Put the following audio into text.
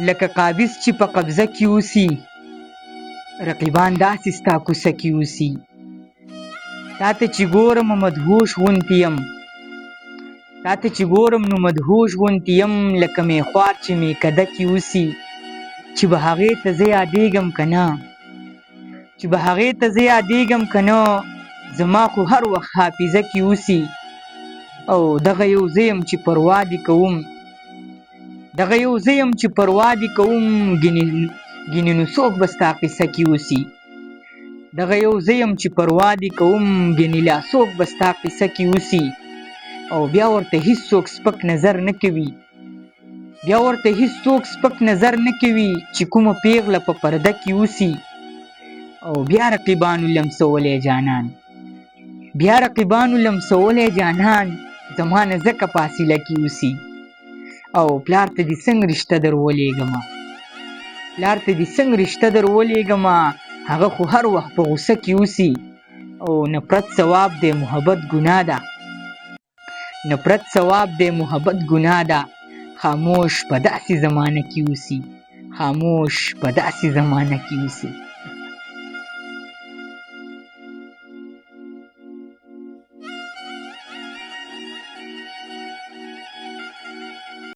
لکه قابض چې په قبضه کې اوسي، رقیبان داسې ستا کوڅه کې اوسي. تا ته چې ګورم مدهوش غوندې یم، تا ته چې ګورم نو مدهوش غوندې یم، لکه میخوار چې میکده کې اوسي. چې به هغې ته زه یادېږم که نه، چې به هغې ته زه یادېږم که نه، زما خو هر وخت حافظه کې اوسي. او دغه یو زه یم چې پروا دې کوم، دغه یو زه یم چې پروا دې کوم، ګینې نو څوک به ستا قصه کې اوسي. دغه یو زه یم چې پروا دې کوم، ګینې لا څوک به ستا قصه کې اوسي. او بیا ورته هیڅوک سپک نظر نه کوي، بیا ورته هیڅوک سپک نظر نه کوي، چې کومه پیغله په پرده کې اوسي. او بیا رقیبانو لمسولی جانان، بیا رقیبانو لمسولی جانان، زما نه ځکه فاصله کې اوسي. او پلار ته دې څنګه رشته در ولېږمه، پلار ته دې څنګه رشته در ولېږمه، هغه خو هر وخت په غوسه کې اوسي. او نفرت ثواب دی محبت ګناه ده، نفرت ثواب دی محبت ګناه ده. خاموش په داسې زمانه کې اوسي، خاموش په داسې زمانه کې اوسي.